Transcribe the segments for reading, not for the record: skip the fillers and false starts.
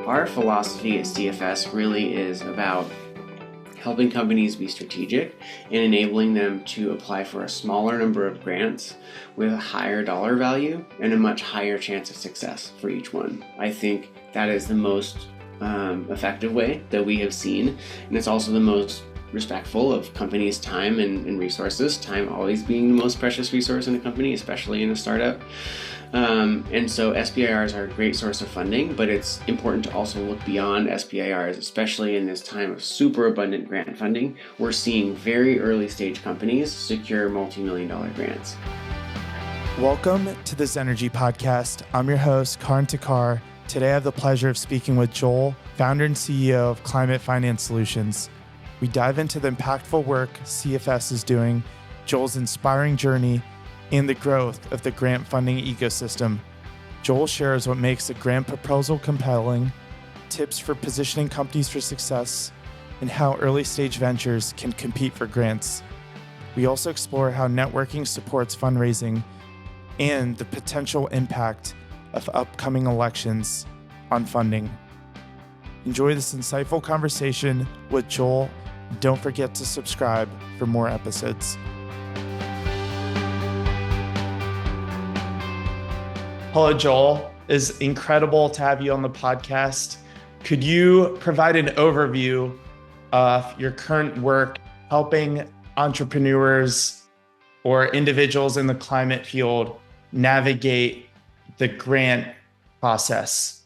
Our philosophy at CFS really is about helping companies be strategic and enabling them to apply for a smaller number of grants with a higher dollar value and a much higher chance of success for each one. I think that is the most effective way that we have seen, and it's also the most respectful of companies' time and resources, time always being the most precious resource in a company, especially in a startup. And so SBIRs are a great source of funding, but it's important to also look beyond SBIRs, especially in this time of super abundant grant funding. We're seeing very early stage companies secure multi-million-dollar grants. Welcome to the Zenergy Podcast. I'm your host, Karan. Today I have the pleasure of speaking with Joel, founder and CEO of Climate Finance Solutions. We dive into the impactful work CFS is doing, Joel's inspiring journey, and the growth of the grant funding ecosystem. Joel shares what makes a grant proposal compelling, tips for positioning companies for success, and how early stage ventures can compete for grants. We also explore how networking supports fundraising and the potential impact of upcoming elections on funding. Enjoy this insightful conversation with Joel. Don't forget to subscribe for more episodes. Hello, Joel. It's incredible to have you on the podcast. Could you provide an overview of your current work helping entrepreneurs or individuals in the climate field navigate the grant process?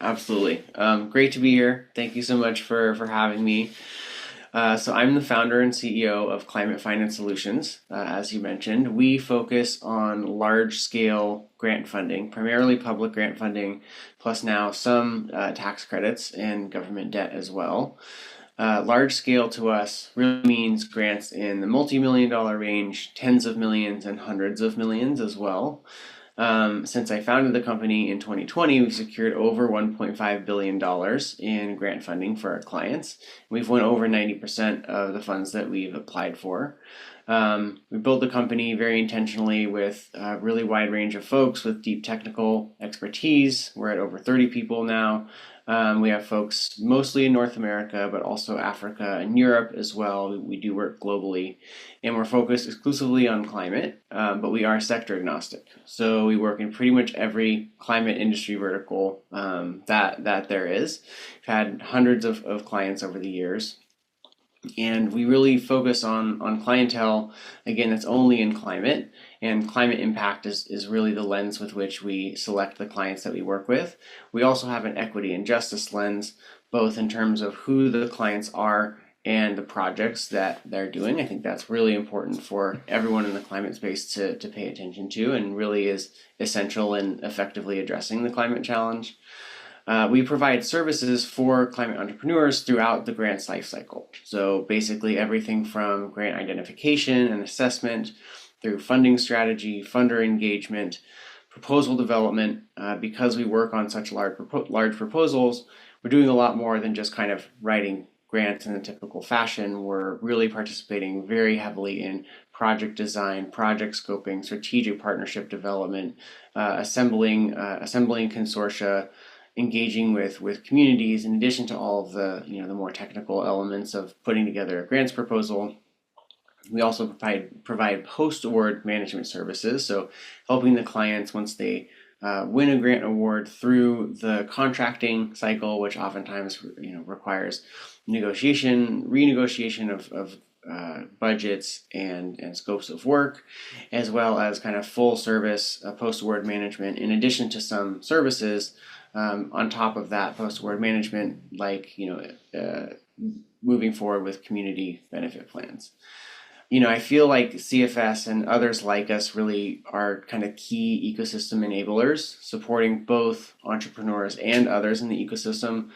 Absolutely. Great to be here. Thank you so much for having me. So I'm the founder and CEO of Climate Finance Solutions. As you mentioned, we focus on large-scale grant funding, primarily public grant funding, plus now some tax credits and government debt as well. Large scale to us really means grants in the multi-million-dollar range, tens of millions and hundreds of millions as well. Since I founded the company in 2020, we've secured over $1.5 billion in grant funding for our clients. We've won over 90% of the funds that we've applied for. We built the company very intentionally with a really wide range of folks with deep technical expertise. We're at over 30 people now. We have folks mostly in North America, but also Africa and Europe as well. We do work globally, and we're focused exclusively on climate, but we are sector agnostic. So we work in pretty much every climate industry vertical that there is. We've had hundreds of clients over the years. And we really focus on clientele, again, that's only in climate, and climate impact is really the lens with which we select the clients that we work with. We also have an equity and justice lens, both in terms of who the clients are and the projects that they're doing. I think that's really important for everyone in the climate space to pay attention to, and really is essential in effectively addressing the climate challenge. We provide services for climate entrepreneurs throughout the grant's life cycle. So basically everything from grant identification and assessment through funding strategy, funder engagement, proposal development. Because we work on such large proposals, we're doing a lot more than just kind of writing grants in a typical fashion. We're really participating very heavily in project design, project scoping, strategic partnership development, assembling consortia, engaging with communities, in addition to all of the the more technical elements of putting together a grants proposal. We also provide post-award management services, so helping the clients once they win a grant award through the contracting cycle, which oftentimes requires renegotiation of budgets and scopes of work, as well as kind of full service post-award management, in addition to some services on top of that post-award management, like moving forward with community benefit plans. I feel like CFS and others like us really are kind of key ecosystem enablers, supporting both entrepreneurs and others in the ecosystem.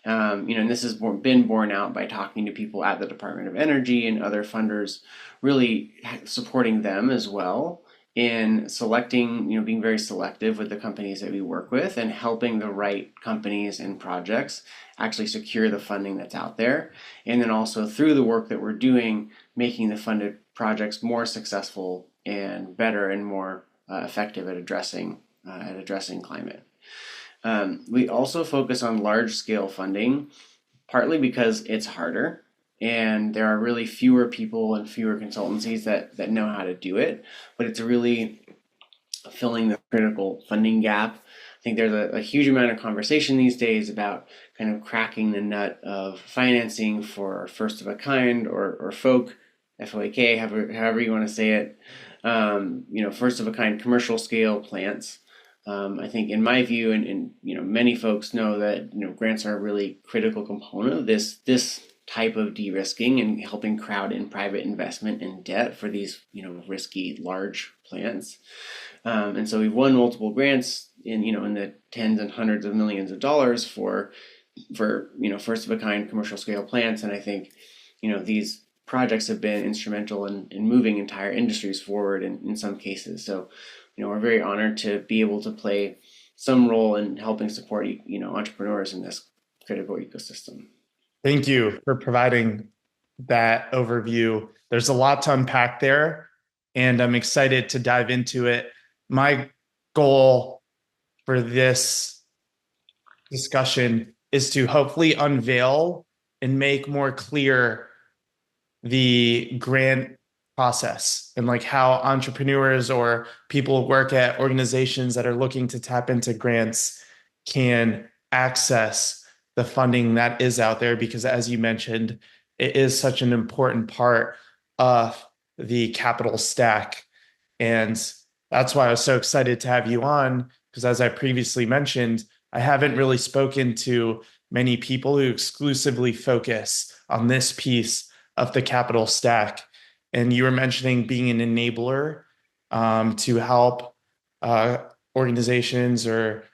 And this has been borne out by talking to people at the Department of Energy and other funders, really supporting them as well in selecting, being very selective with the companies that we work with and helping the right companies and projects actually secure the funding that's out there. And then also through the work that we're doing, making the funded projects more successful and better and more effective at addressing climate. We also focus on large scale funding, partly because it's harder and there are really fewer people and fewer consultancies that know how to do it, but it's really filling the critical funding gap. I think there's a huge amount of conversation these days about kind of cracking the nut of financing for first of a kind or folk, FOAK, however you want to say it, first of a kind commercial scale plants. I think in my view, and many folks know that grants are a really critical component of this type of de-risking and helping crowd in private investment and debt for these risky large plants. And so we've won multiple grants in the tens and hundreds of millions of dollars for first of a kind commercial scale plants. And I think these projects have been instrumental in moving entire industries forward in some cases. So we're very honored to be able to play some role in helping support entrepreneurs in this critical ecosystem. Thank you for providing that overview. There's a lot to unpack there, and I'm excited to dive into it. My goal for this discussion is to hopefully unveil and make more clear the grant process and like how entrepreneurs or people who work at organizations that are looking to tap into grants can access the funding that is out there, because as you mentioned, it is such an important part of the capital stack. And that's why I was so excited to have you on, because as I previously mentioned, I haven't really spoken to many people who exclusively focus on this piece of the capital stack. And you were mentioning being an enabler to help organizations or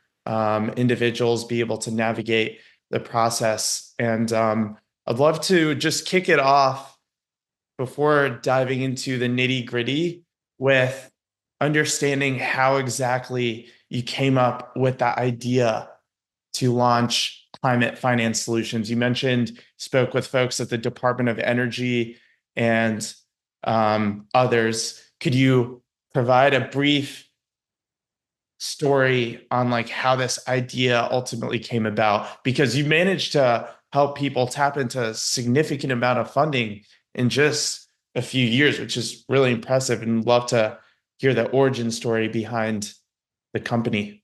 individuals be able to navigate the process. And I'd love to just kick it off before diving into the nitty gritty with understanding how exactly you came up with that idea to launch Climate Finance Solutions. You mentioned spoke with folks at the Department of Energy and others. Could you provide a brief story on like how this idea ultimately came about? Because you managed to help people tap into a significant amount of funding in just a few years, which is really impressive, and love to hear the origin story behind the company.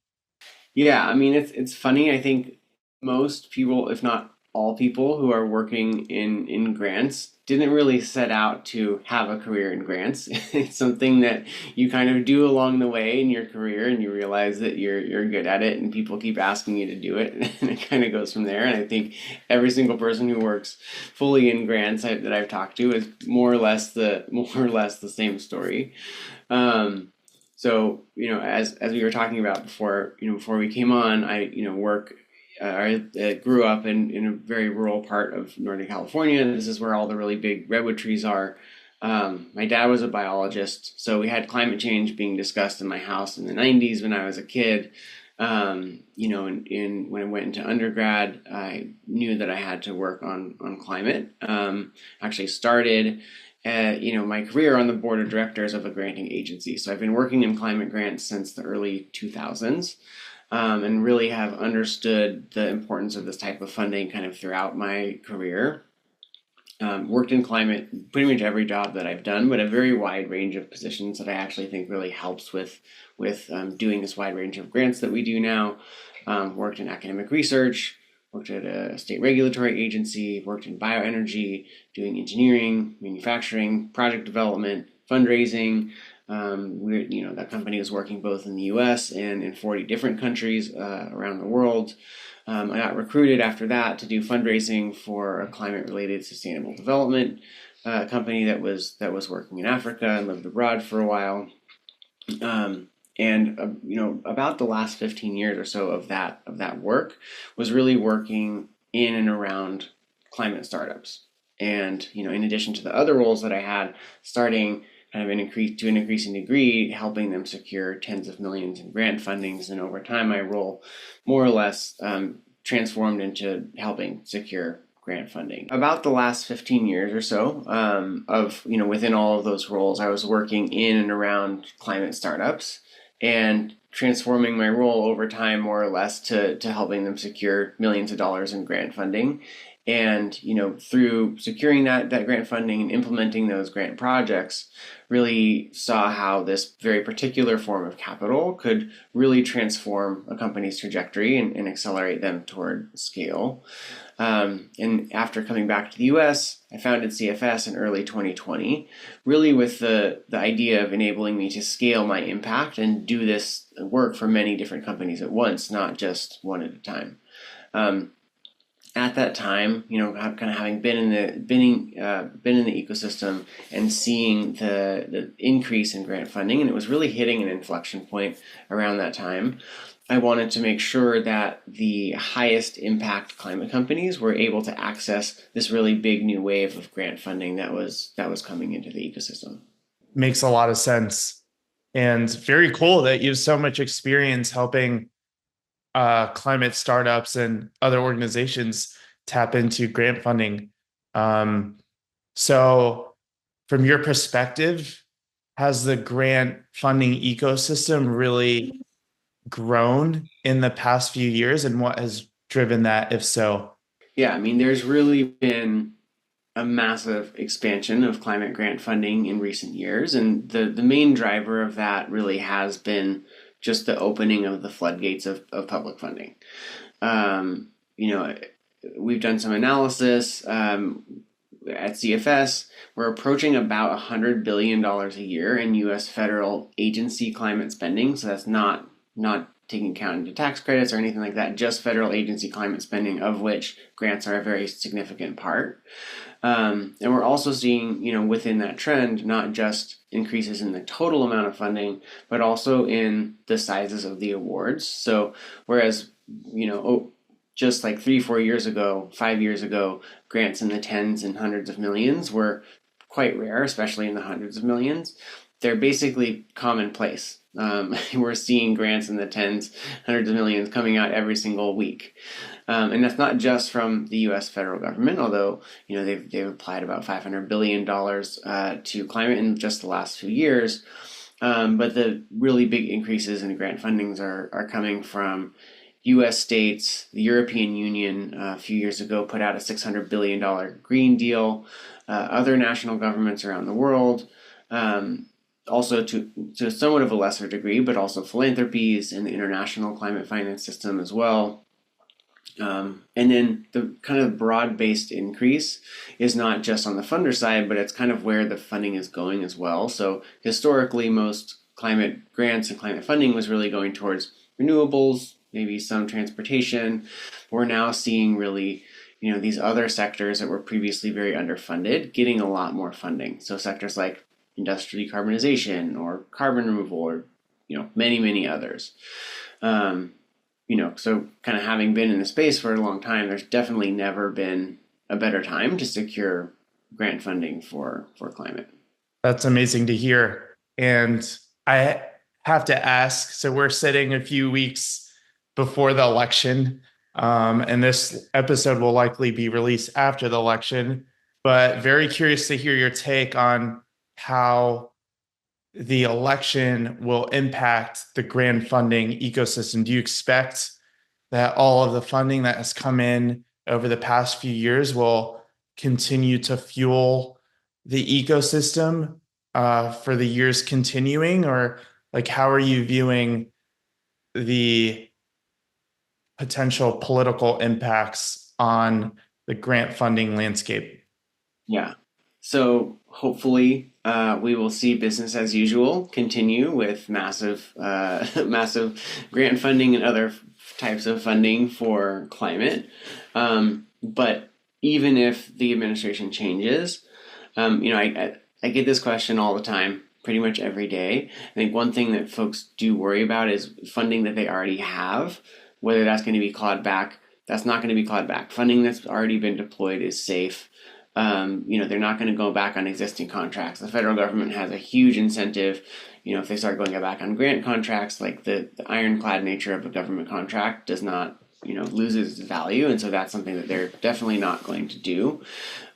Yeah, I mean it's funny. I think most people, if not all people who are working in grants, didn't really set out to have a career in grants. It's something that you kind of do along the way in your career, and you realize that you're good at it, and people keep asking you to do it, and it kind of goes from there. And I think every single person who works fully in grants that I've talked to is more or less the same story. So as we were talking about before we came on, I I grew up in a very rural part of Northern California. This is where all the really big redwood trees are. My dad was a biologist, so we had climate change being discussed in my house in the 90s when I was a kid. When I went into undergrad, I knew that I had to work on climate. Actually started my career on the board of directors of a granting agency. So I've been working in climate grants since the early 2000s. And really have understood the importance of this type of funding kind of throughout my career. Worked in climate pretty much every job that I've done, but a very wide range of positions that I actually think really helps with doing this wide range of grants that we do now. Worked in academic research, worked at a state regulatory agency, worked in bioenergy, doing engineering, manufacturing, project development, fundraising. That company was working both in the U.S. and in 40 different countries around the world. I got recruited after that to do fundraising for a climate-related sustainable development company that was working in Africa and lived abroad for a while. About the last 15 years or so of that work was really working in and around climate startups. And in addition to the other roles that I had, starting kind of to an increasing degree, helping them secure tens of millions in grant fundings. And over time, my role more or less transformed into helping secure grant funding. About the last 15 years or so within all of those roles, I was working in and around climate startups. And transforming my role over time more or less to helping them secure millions of dollars in grant funding. And, through securing that grant funding and implementing those grant projects, really saw how this very particular form of capital could really transform a company's trajectory and accelerate them toward scale. And after coming back to the US, I founded CFS in early 2020, really with the idea of enabling me to scale my impact and do this work for many different companies at once, not just one at a time. At that time, kind of having been in the ecosystem and seeing the increase in grant funding, and it was really hitting an inflection point around that time. I wanted to make sure that the highest impact climate companies were able to access this really big new wave of grant funding that was coming into the ecosystem. Makes a lot of sense, and very cool that you have so much experience helping climate startups and other organizations tap into grant funding. So from your perspective, has the grant funding ecosystem really grown in the past few years, and what has driven that, if so? Yeah, there's really been a massive expansion of climate grant funding in recent years, and the main driver of that really has been just the opening of the floodgates of public funding. We've done some analysis at CFS. We're approaching about $100 billion a year in U.S. federal agency climate spending. So that's not taking account into tax credits or anything like that, just federal agency climate spending, of which grants are a very significant part. And we're also seeing, within that trend, not just increases in the total amount of funding, but also in the sizes of the awards. So whereas, just like 3-4 years ago, 5 years ago, grants in the tens and hundreds of millions were quite rare, especially in the hundreds of millions. They're basically commonplace. We're seeing grants in the tens, hundreds of millions coming out every single week. And that's not just from the U.S. federal government, although they've applied about $500 billion to climate in just the last few years. But the really big increases in grant fundings are coming from U.S. states. The European Union a few years ago put out a $600 billion Green Deal. Other national governments around the world, also to somewhat of a lesser degree, but also philanthropies and the international climate finance system as well. And then the kind of broad-based increase is not just on the funder side, but it's kind of where the funding is going as well. So historically, most climate grants and climate funding was really going towards renewables, maybe some transportation. We're now seeing really, these other sectors that were previously very underfunded getting a lot more funding. So sectors like industrial decarbonization or carbon removal or, many, many others. So kind of having been in the space for a long time, there's definitely never been a better time to secure grant funding for climate. That's amazing to hear. And I have to ask, so we're sitting a few weeks before the election, and this episode will likely be released after the election, but very curious to hear your take on how the election will impact the grant funding ecosystem. Do you expect that all of the funding that has come in over the past few years will continue to fuel the ecosystem for the years continuing? Or how are you viewing the potential political impacts on the grant funding landscape? Yeah. So hopefully we will see business as usual continue with massive grant funding and other types of funding for climate. But even if the administration changes, I get this question all the time, pretty much every day. I think one thing that folks do worry about is funding that they already have, whether that's going to be clawed back. That's not going to be clawed back. Funding that's already been deployed is safe. They're not going to go back on existing contracts. The federal government has a huge incentive. If they start going back on grant contracts, like the ironclad nature of a government contract does not, loses its value. And so that's something that they're definitely not going to do.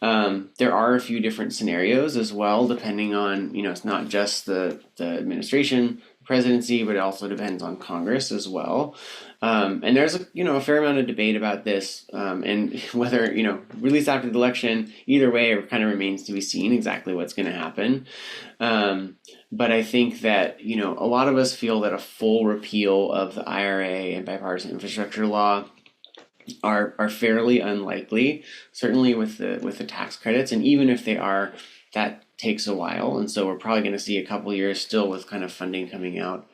There are a few different scenarios as well, depending on, it's not just the administration, presidency, but it also depends on Congress as well. And there's a fair amount of debate about this, and whether release after the election, either way, it kind of remains to be seen exactly what's going to happen. But I think that a lot of us feel that a full repeal of the IRA and bipartisan infrastructure law are fairly unlikely, certainly with the tax credits, and even if they are, that takes a while, and so we're probably going to see a couple years still with kind of funding coming out.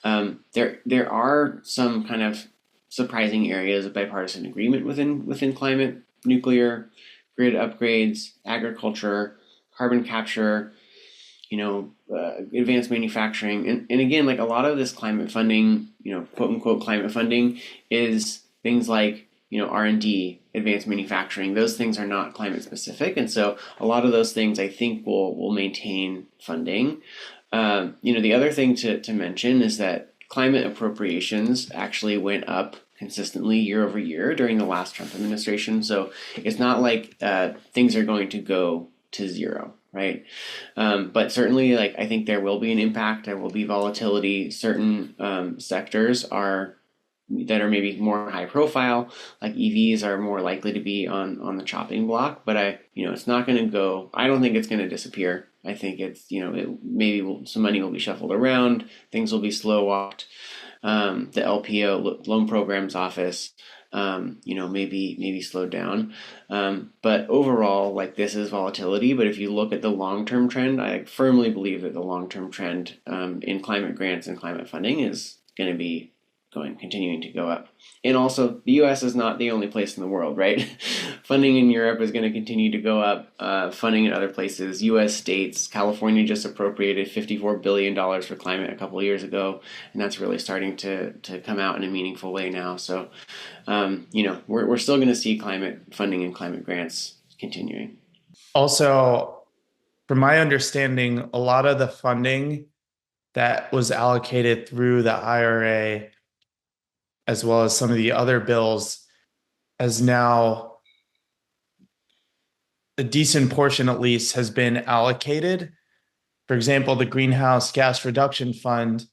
There are some kind of surprising areas of bipartisan agreement within climate, nuclear, grid upgrades, agriculture, carbon capture, advanced manufacturing, and again, like a lot of this climate funding, quote unquote climate funding, is things like R&D, advanced manufacturing. Those things are not climate specific, and so a lot of those things I think will maintain funding. The other thing to mention is that climate appropriations actually went up consistently year over year during the last Trump administration. So it's not like things are going to go to zero, right? But certainly, I think there will be an impact. There will be volatility. Certain sectors that are maybe more high profile, like EVs, are more likely to be on the chopping block. But it's not going to go. I don't think it's going to disappear. I think it's maybe some money will be shuffled around. Things will be slow walked. The LPO loan programs office, maybe slowed down. But overall, this is volatility. But if you look at the long-term trend, I firmly believe that the long-term trend in climate grants and climate funding is going to be continuing to go up. And also, the U.S. is not the only place in the world, right? Funding in Europe is going to continue to go up. Funding in other places, U.S. states, California just appropriated $54 billion for climate a couple of years ago, and that's really starting to come out in a meaningful way now. So, we're still going to see climate funding and climate grants continuing. Also, from my understanding, a lot of the funding that was allocated through the IRA, as well as some of the other bills, as now a decent portion at least has been allocated. For example, the Greenhouse Gas Reduction Fund,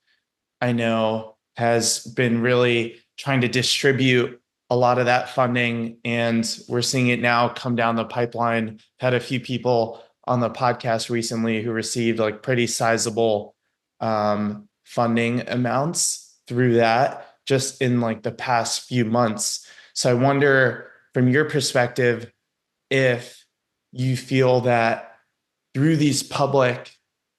I know, has been really trying to distribute a lot of that funding, and we're seeing it now come down the pipeline. Had a few people on the podcast recently who received pretty sizable funding amounts through that just in the past few months. So I wonder, from your perspective, if you feel that through these public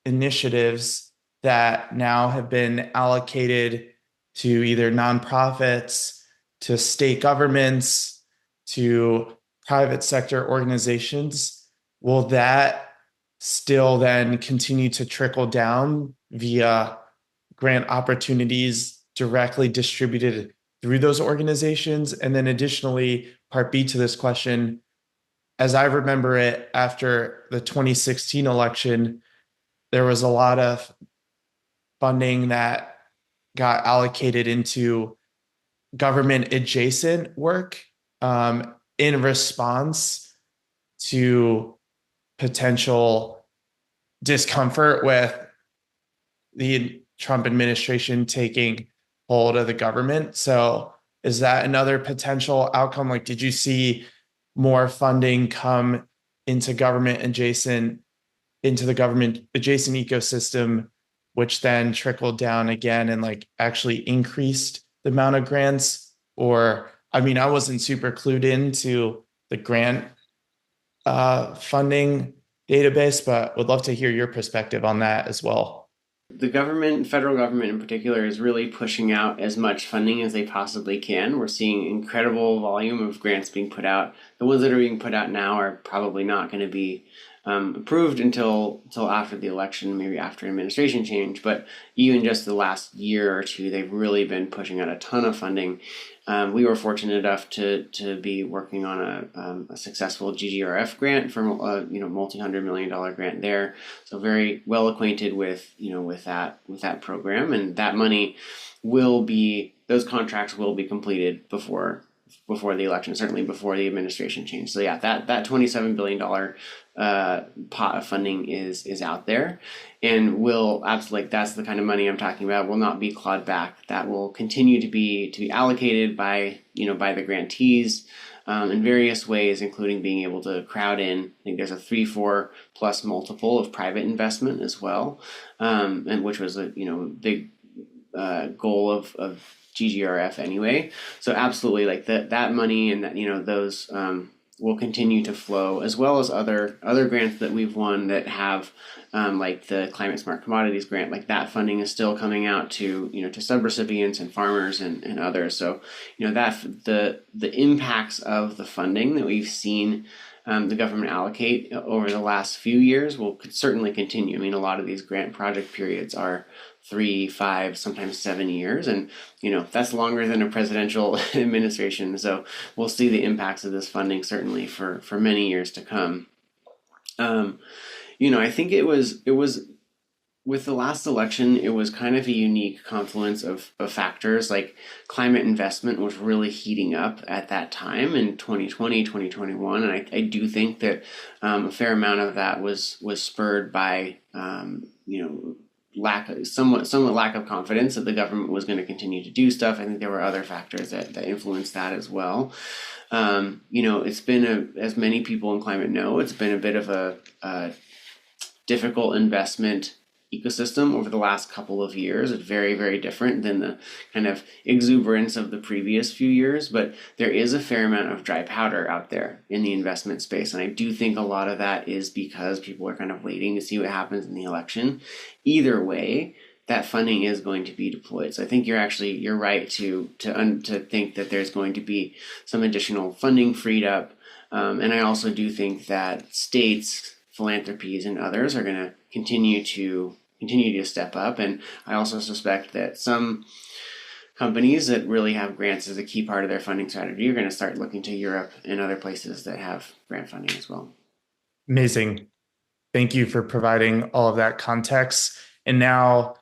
initiatives that now have been allocated to either nonprofits, to state governments, to private sector organizations, will that still then continue to trickle down via grant opportunities directly distributed through those organizations? And then additionally, part B to this question, as I remember it, after the 2016 election, there was a lot of funding that got allocated into government adjacent work in response to potential discomfort with the Trump administration taking hold of the government. So is that another potential outcome? Did you see more funding come into the government adjacent ecosystem, which then trickled down again and actually increased the amount of grants? Or, I wasn't super clued into the grant funding database, but would love to hear your perspective on that as well. The government, federal government in particular, is really pushing out as much funding as they possibly can. We're seeing incredible volume of grants being put out. The ones that are being put out now are probably not going to be approved until after the election, maybe after administration change. But even just the last year or two, they've really been pushing out a ton of funding. We were fortunate enough to be working on a successful GGRF grant for multi-$100 million grant there. So very well acquainted with that program, and that money those contracts will be completed before before the election, certainly before the administration changed. So yeah, that $27 billion pot of funding is out there, and will absolutely, that's the kind of money I'm talking about, will not be clawed back. That will continue to be allocated by the grantees in various ways, including being able to crowd in. I think there's a 3-4 plus multiple of private investment as well, and which was a big goal of GGRF anyway. So absolutely, like that money and that those will continue to flow, as well as other grants that we've won that have like the Climate Smart Commodities grant. Like that funding is still coming out to to subrecipients and farmers and others. So that the impacts of the funding that we've seen the government allocate over the last few years could certainly continue. I mean, a lot of these grant project periods are 3, 5, sometimes 7 years, and that's longer than a presidential administration. So we'll see the impacts of this funding certainly for many years to come. I think it was with the last election, it was kind of a unique confluence of factors. Like climate investment was really heating up at that time in 2020, 2021. And I do think that a fair amount of that was spurred by, somewhat lack of confidence that the government was going to continue to do stuff. I think there were other factors that influenced that as well. It's been as many people in climate know, it's been a bit of a difficult investment ecosystem over the last couple of years. It's very, very different than the kind of exuberance of the previous few years, but there is a fair amount of dry powder out there in the investment space. And I do think a lot of that is because people are kind of waiting to see what happens in the election. Either way, that funding is going to be deployed. So I think you're right to think that there's going to be some additional funding freed up. And I also do think that states, philanthropies, and others are going to continue to step up. And I also suspect that some companies that really have grants as a key part of their funding strategy are going to start looking to Europe and other places that have grant funding as well. Amazing. Thank you for providing all of that context. And now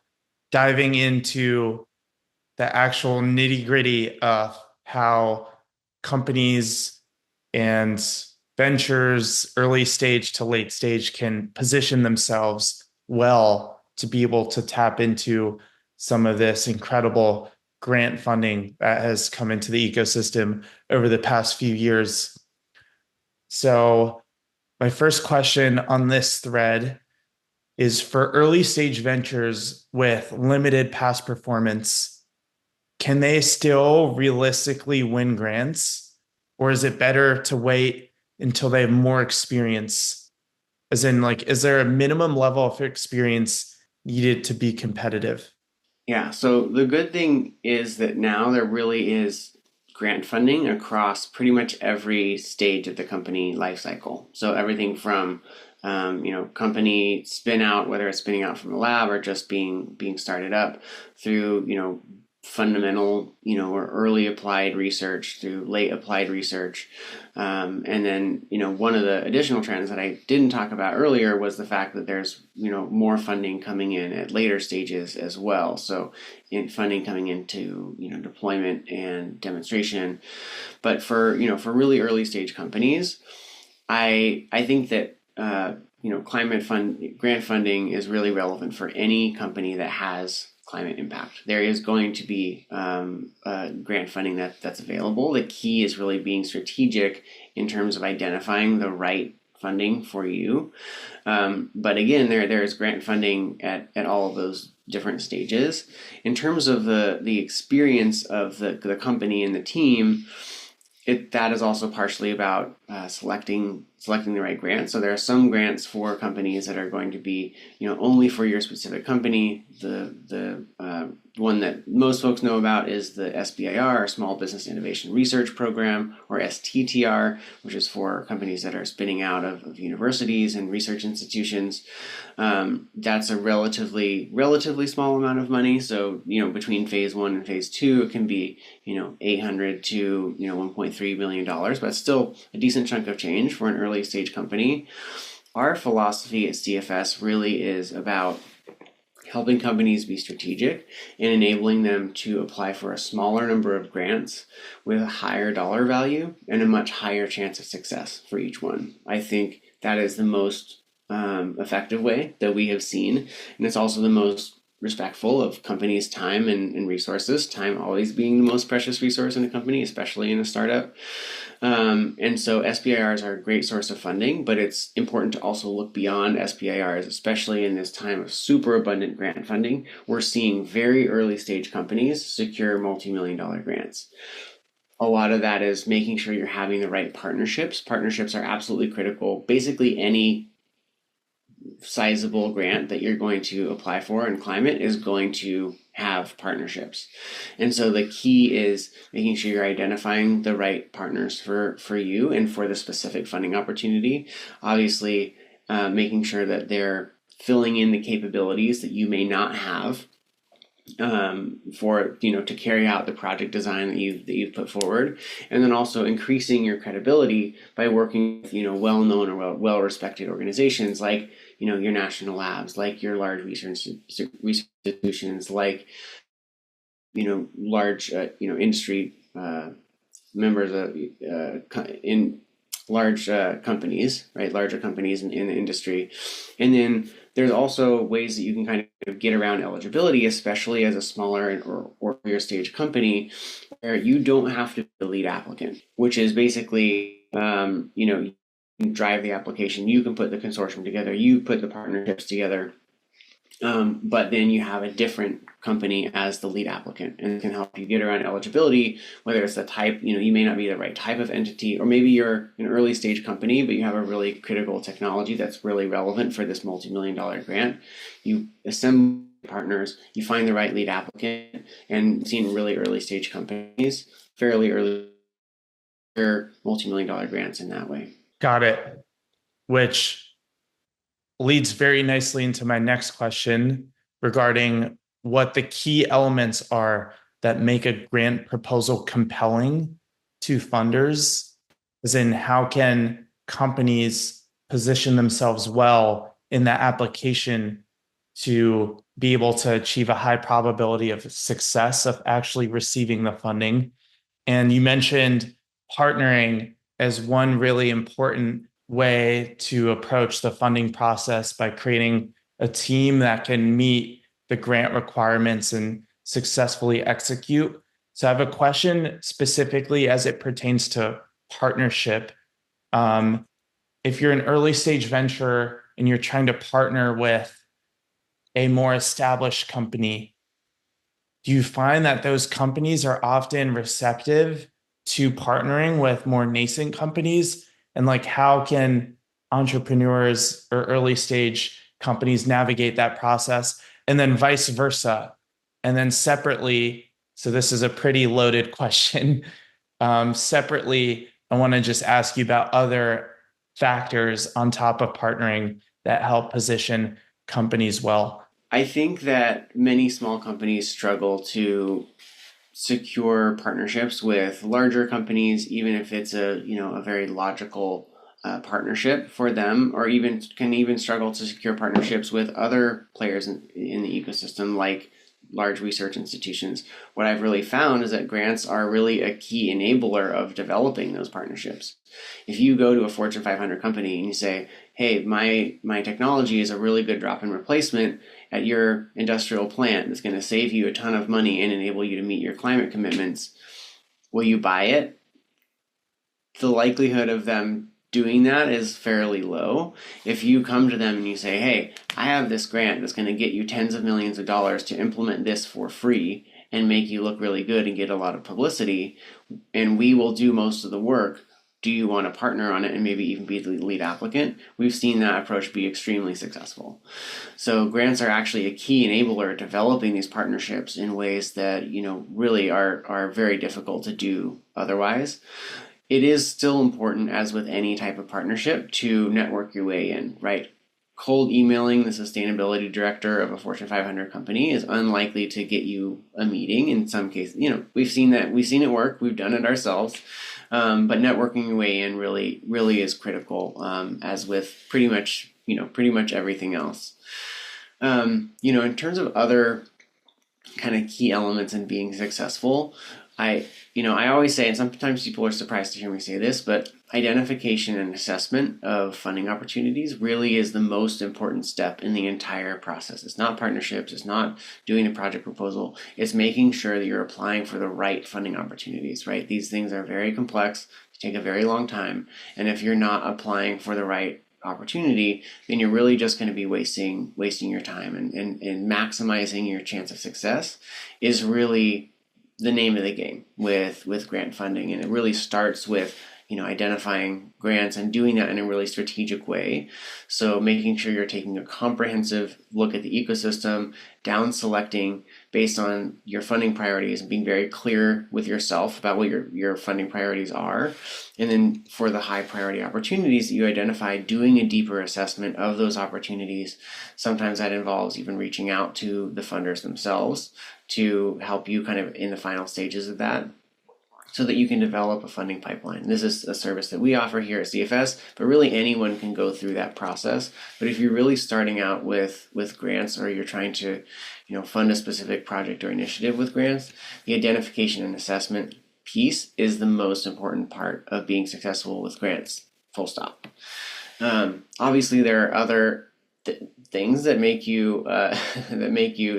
diving into the actual nitty-gritty of how companies and ventures, early stage to late stage, can position themselves well to be able to tap into some of this incredible grant funding that has come into the ecosystem over the past few years. So my first question on this thread is, for early stage ventures with limited past performance, can they still realistically win grants? Or is it better to wait until they have more experience? As in, like, is there a minimum level of experience needed to be competitive? Yeah, so the good thing is that now there really is grant funding across pretty much every stage of the company lifecycle. So everything from company spin out, whether it's spinning out from the lab or just being started up, through fundamental or early applied research, through late applied research, and then one of the additional trends that I didn't talk about earlier was the fact that there's more funding coming in at later stages as well. So funding coming into deployment and demonstration. But for really early stage companies, I think that grant funding is really relevant for any company that has climate impact. There is going to be grant funding that's available. The key is really being strategic in terms of identifying the right funding for you. But again, there is grant funding at all of those different stages. In terms of the experience of the company and the team, that is also partially about selecting the right grant. So there are some grants for companies that are going to be, only for your specific company. The one that most folks know about is the SBIR, or Small Business Innovation Research Program, or STTR, which is for companies that are spinning out of universities and research institutions. That's a relatively small amount of money. So, between phase 1 and phase 2, it can be, $800 to, $1.3 million, but it's still a decent chunk of change for an early stage company. Our philosophy at CFS really is about helping companies be strategic and enabling them to apply for a smaller number of grants with a higher dollar value and a much higher chance of success for each one. I think that is the most effective way that we have seen, and it's also the most respectful of companies' time and resources, time always being the most precious resource in a company, especially in a startup. And so SBIRs are a great source of funding, but it's important to also look beyond SBIRs, especially in this time of super abundant grant funding. We're seeing very early stage companies secure multi-million-dollar grants. A lot of that is making sure you're having the right partnerships. Partnerships are absolutely critical. Basically, any sizable grant that you're going to apply for in climate is going to have partnerships. And so the key is making sure you're identifying the right partners for you and for the specific funding opportunity. Obviously, making sure that they're filling in the capabilities that you may not have for to carry out the project design that you've put forward, and then also increasing your credibility by working with well-known or well-respected organizations like your national labs, like your large research institutions, like large industry members in large companies, right? Larger companies in the industry. And then there's also ways that you can kind of get around eligibility, especially as a smaller or earlier stage company, where you don't have to be the lead applicant, which is basically, you can drive the application, you can put the consortium together, you put the partnerships together. But then you have a different company as the lead applicant, and it can help you get around eligibility, whether it's the type, you may not be the right type of entity, or maybe you're an early stage company, but you have a really critical technology that's really relevant for this multi-million-dollar grant. You assemble partners, you find the right lead applicant, and seen really early stage companies, fairly early, multi-million-dollar grants in that way. Got it. Which leads very nicely into my next question regarding what the key elements are that make a grant proposal compelling to funders, as in how can companies position themselves well in that application to be able to achieve a high probability of success of actually receiving the funding. And you mentioned partnering as one really important way to approach the funding process by creating a team that can meet the grant requirements and successfully execute. So I have a question specifically as it pertains to partnership. If you're an early stage venture and you're trying to partner with a more established company, do you find that those companies are often receptive to partnering with more nascent companies? And how can entrepreneurs or early stage companies navigate that process? And then vice versa. And then separately, so this is a pretty loaded question. Separately, I want to just ask you about other factors on top of partnering that help position companies well. I think that many small companies struggle to secure partnerships with larger companies, even if it's a very logical partnership for them, or can struggle to secure partnerships with other players in the ecosystem, like large research institutions. What I've really found is that grants are really a key enabler of developing those partnerships. If you go to a Fortune 500 company and you say, hey, my technology is a really good drop-in replacement at your industrial plant that's going to save you a ton of money and enable you to meet your climate commitments, will you buy it? The likelihood of them doing that is fairly low. If you come to them and you say, hey, I have this grant that's going to get you tens of millions of dollars to implement this for free and make you look really good and get a lot of publicity, and we will do most of the work, do you want to partner on it and maybe even be the lead applicant? We've seen that approach be extremely successful. So grants are actually a key enabler of developing these partnerships in ways that really are very difficult to do otherwise. It is still important, as with any type of partnership, to network your way in, right? Cold emailing the sustainability director of a Fortune 500 company is unlikely to get you a meeting. In some cases, we've seen it work. We've done it ourselves. But networking your way in really is critical, as with pretty much everything else. In terms of other kind of key elements in being successful, I always say, and sometimes people are surprised to hear me say this, but identification and assessment of funding opportunities really is the most important step in the entire process. It's not partnerships, it's not doing a project proposal, it's making sure that you're applying for the right funding opportunities, right? These things are very complex, take a very long time, and if you're not applying for the right opportunity, then you're really just going to be wasting your time, and maximizing your chance of success is really the name of the game with grant funding. And it really starts with identifying grants and doing that in a really strategic way. So making sure you're taking a comprehensive look at the ecosystem, down selecting based on your funding priorities, and being very clear with yourself about what your funding priorities are. And then for the high priority opportunities that you identify, doing a deeper assessment of those opportunities. Sometimes that involves even reaching out to the funders themselves to help you kind of in the final stages of that, so that you can develop a funding pipeline. This is a service that we offer here at CFS, but really anyone can go through that process. But if you're really starting out with grants, or you're trying to fund a specific project or initiative with grants, the identification and assessment piece is the most important part of being successful with grants, full stop. Obviously, there are other things that make you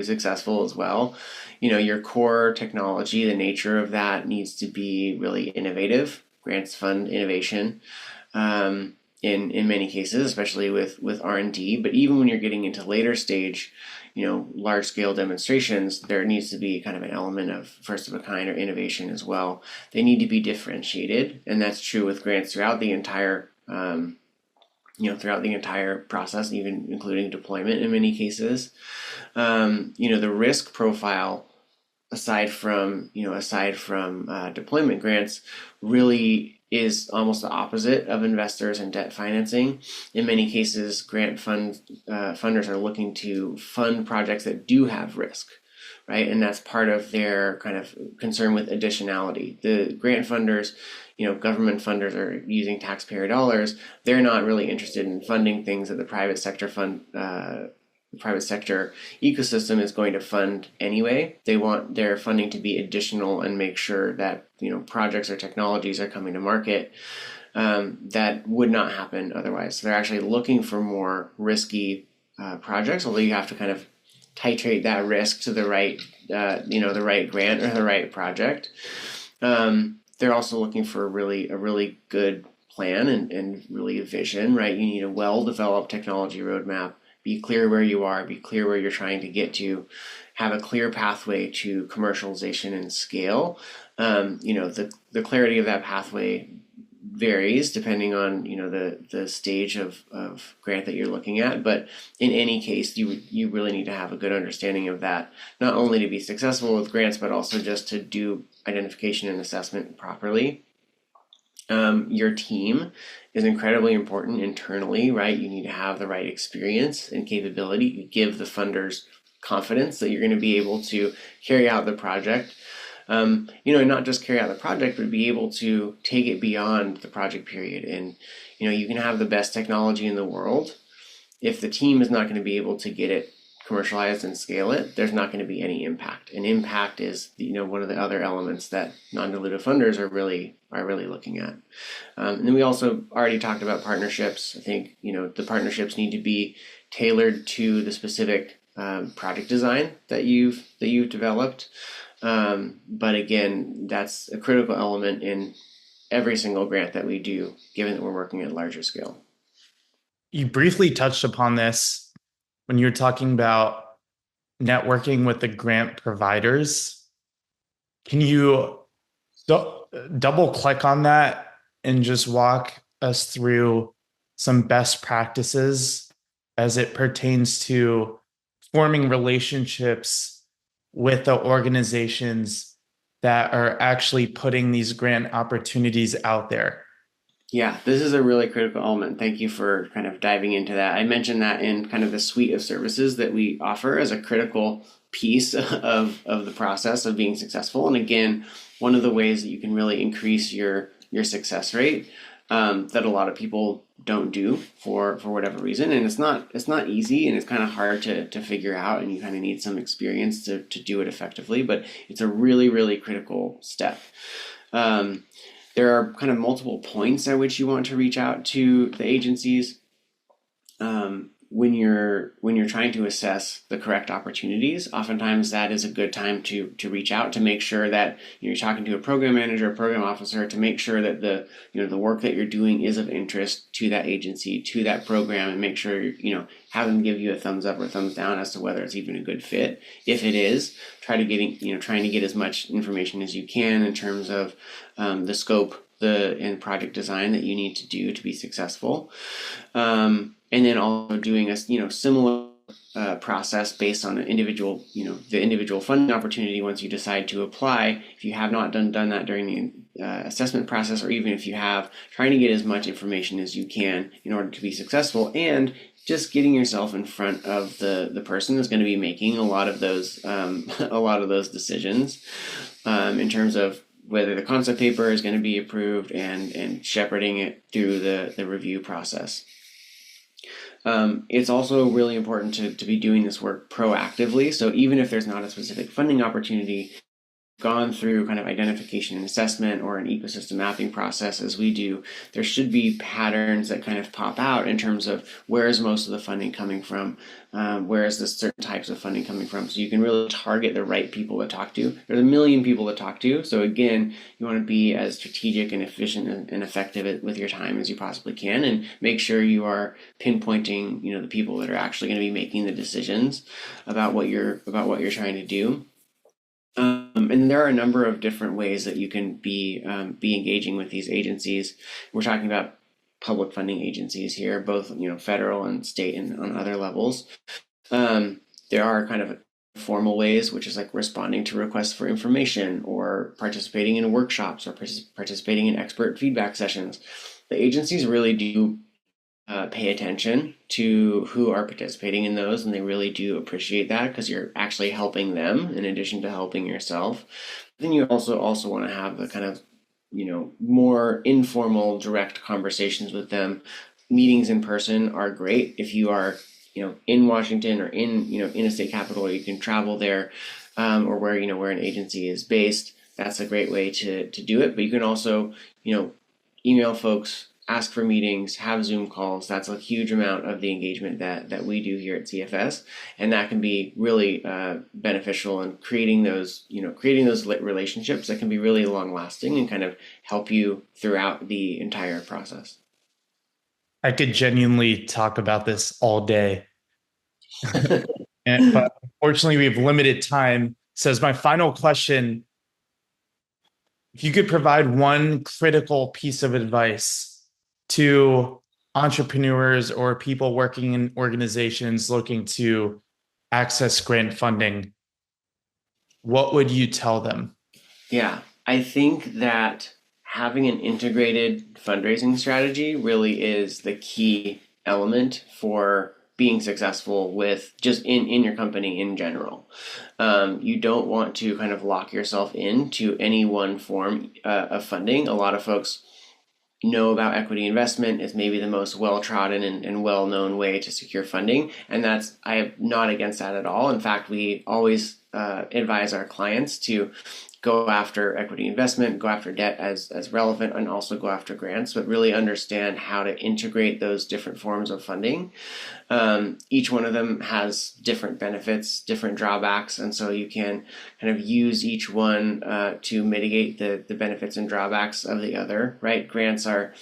successful as well. Your core technology, the nature of that needs to be really innovative. Grants fund innovation in many cases, especially with R&D. But even when you're getting into later stage, large scale demonstrations, there needs to be kind of an element of first of a kind or innovation as well. They need to be differentiated, and that's true with grants throughout the entire process, even including deployment in many cases. The risk profile, aside from deployment grants, really is almost the opposite of investors and debt financing. In many cases, funders are looking to fund projects that do have risk, right? And that's part of their kind of concern with additionality. The grant funders, government funders are using taxpayer dollars. They're not really interested in funding things that the private sector ecosystem is going to fund anyway. They want their funding to be additional and make sure that projects or technologies are coming to market that would not happen otherwise. So they're actually looking for more risky projects, although you have to kind of titrate that risk to the right grant or the right project. They're also looking for a really good plan and really a vision, right? You need a well-developed technology roadmap. Be clear where you are, be clear where you're trying to get to, have a clear pathway to commercialization and scale. The clarity of that pathway varies depending on the stage of grant that you're looking at, but in any case you really need to have a good understanding of that, not only to be successful with grants, but also just to do identification and assessment properly. Your team is incredibly important internally, right? You need to have the right experience and capability. You give the funders confidence that you're going to be able to carry out the project. And not just carry out the project, but be able to take it beyond the project period. And, you can have the best technology in the world. If the team is not going to be able to get it commercialized and scale it, there's not going to be any impact. And impact is, one of the other elements that non-dilutive funders are really looking at. And then we also already talked about partnerships. I think, the partnerships need to be tailored to the specific project design that you've developed. But again, that's a critical element in every single grant that we do, given that we're working at a larger scale. You briefly touched upon this when you were talking about networking with the grant providers. Can you double click on that and just walk us through some best practices as it pertains to forming relationships with the organizations that are actually putting these grant opportunities out there? Yeah, this is a really critical element. Thank you for kind of diving into that. I mentioned that in kind of the suite of services that we offer as a critical piece of the process of being successful. And again, one of the ways that you can really increase your success rate that a lot of people don't do for whatever reason. And it's not easy, and it's kind of hard to figure out, and you kind of need some experience to do it effectively, but it's a really, really critical step. There are kind of multiple points at which you want to reach out to the agencies. When you're trying to assess the correct opportunities, oftentimes that is a good time to reach out to make sure that you're talking to a program manager, a program officer, to make sure that the work that you're doing is of interest to that agency, to that program, and make sure have them give you a thumbs up or thumbs down as to whether it's even a good fit. If it is, trying to get as much information as you can in terms of the scope, and project design that you need to do to be successful. And then also doing a similar process based on the individual funding opportunity once you decide to apply. If you have not done that during the assessment process, or even if you have, trying to get as much information as you can in order to be successful, and just getting yourself in front of the person that's going to be making a lot of those decisions in terms of whether the concept paper is going to be approved and shepherding it through the review process. It's also really important to be doing this work proactively. So even if there's not a specific funding opportunity, gone through kind of identification and assessment or an ecosystem mapping process as we do, there should be patterns that kind of pop out in terms of where is most of the funding coming from, where is the certain types of funding coming from, so you can really target the right people to talk to. There's a million people to talk to, so again, you want to be as strategic and efficient and effective with your time as you possibly can, and make sure you are pinpointing the people that are actually going to be making the decisions about what you're trying to do. And there are a number of different ways that you can be engaging with these agencies. We're talking about public funding agencies here, both federal and state and on other levels. There are kind of formal ways, which is like responding to requests for information, or participating in workshops, or participating in expert feedback sessions. The agencies really do pay attention to who are participating in those, and they really do appreciate that, because you're actually helping them in addition to helping yourself. Then you also want to have the kind of more informal, direct conversations with them. Meetings in person are great if you are in Washington, or in a state capital, or you can travel there, or where an agency is based. That's a great way to do it. But you can also email folks, ask for meetings, have Zoom calls. That's a huge amount of the engagement that we do here at CFS, and that can be really beneficial in creating those relationships that can be really long lasting and kind of help you throughout the entire process. I could genuinely talk about this all day, but unfortunately we have limited time. So as my final question, if you could provide one critical piece of advice to entrepreneurs or people working in organizations looking to access grant funding, what would you tell them? Yeah, I think that having an integrated fundraising strategy really is the key element for being successful with just in your company in general. You don't want to kind of lock yourself into any one form of funding. A lot of folks know about equity investment as maybe the most well-trodden and well-known way to secure funding. And I am not against that at all. In fact, we always advise our clients to go after equity investment, go after debt as relevant, and also go after grants, but really understand how to integrate those different forms of funding. Each one of them has different benefits, different drawbacks, and so you can kind of use each one to mitigate the benefits and drawbacks of the other, right? Grants are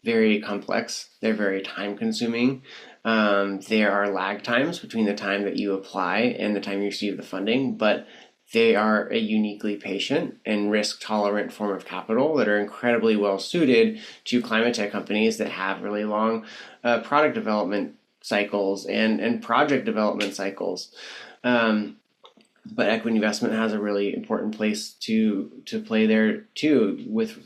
very complex. They're very time consuming. There are lag times between the time that you apply and the time you receive the funding, but they are a uniquely patient and risk-tolerant form of capital that are incredibly well-suited to climate tech companies that have really long product development cycles and project development cycles. But equity investment has a really important place to play there too, with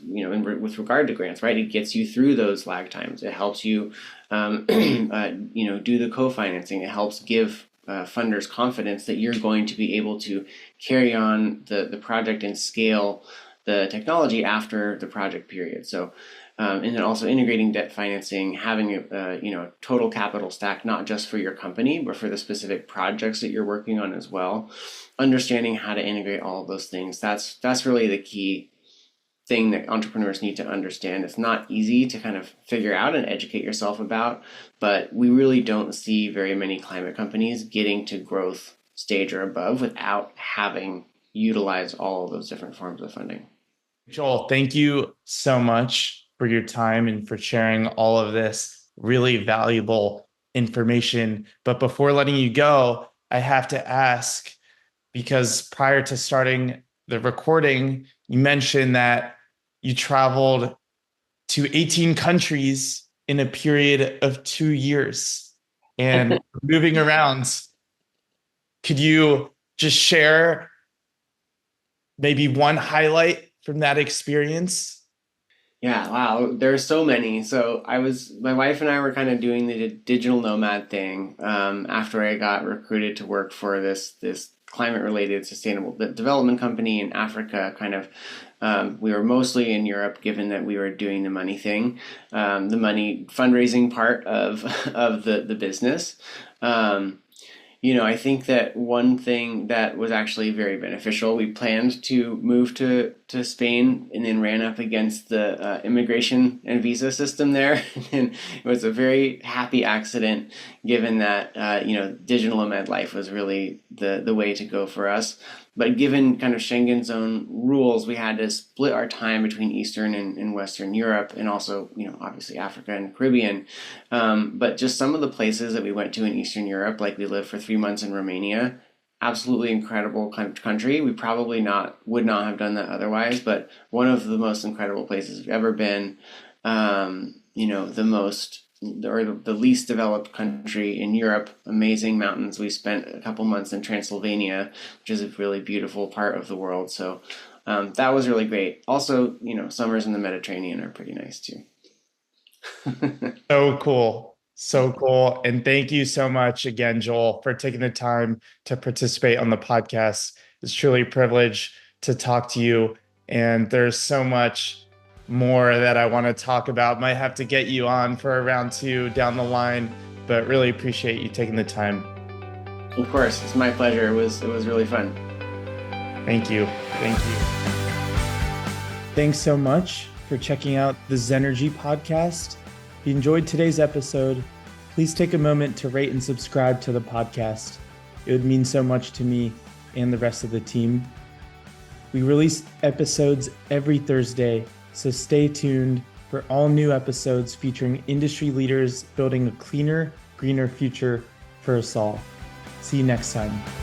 regard to grants, right? It gets you through those lag times. It helps you, do the co-financing. It helps give funders confidence that you're going to be able to carry on the project and scale the technology after the project period. So, and then also integrating debt financing, having a total capital stack, not just for your company, but for the specific projects that you're working on as well. Understanding how to integrate all of those things. That's really the key thing that entrepreneurs need to understand. It's not easy to kind of figure out and educate yourself about, but we really don't see very many climate companies getting to growth stage or above without having utilized all of those different forms of funding. Joel, thank you so much for your time and for sharing all of this really valuable information. But before letting you go, I have to ask, because prior to starting the recording, you mentioned that you traveled to 18 countries in a period of 2 years and moving around. Could you just share maybe one highlight from that experience? Yeah, wow. There's so many. So my wife and I were kind of doing the digital nomad thing after I got recruited to work for this climate-related sustainable development company in Africa. We were mostly in Europe, given that we were doing the money thing, the money fundraising part of the business. I think that one thing that was actually very beneficial, we planned to move to Spain and then ran up against the immigration and visa system there. And it was a very happy accident, given that, digital nomad life was really the way to go for us. But given kind of Schengen zone rules, we had to split our time between Eastern and Western Europe, and also, obviously Africa and Caribbean. But just some of the places that we went to in Eastern Europe, like we lived for 3 months in Romania, absolutely incredible country. We probably would not have done that otherwise, but one of the most incredible places we've ever been. The least developed country in Europe, amazing mountains. We spent a couple months in Transylvania, which is a really beautiful part of the world. So that was really great. Also, summers in the Mediterranean are pretty nice too. So cool. So cool. And thank you so much again, Joel, for taking the time to participate on the podcast. It's truly a privilege to talk to you. And there's so much more that I want to talk about. Might have to get you on for a round 2 down the line, but really appreciate you taking the time. Of course, it's my pleasure. It was really fun. Thank you. Thanks so much for checking out the Zenergy Podcast. If you enjoyed today's episode, please take a moment to rate and subscribe to the podcast. It would mean so much to me and the rest of the team. We release episodes every Thursday, so stay tuned for all new episodes featuring industry leaders building a cleaner, greener future for us all. See you next time.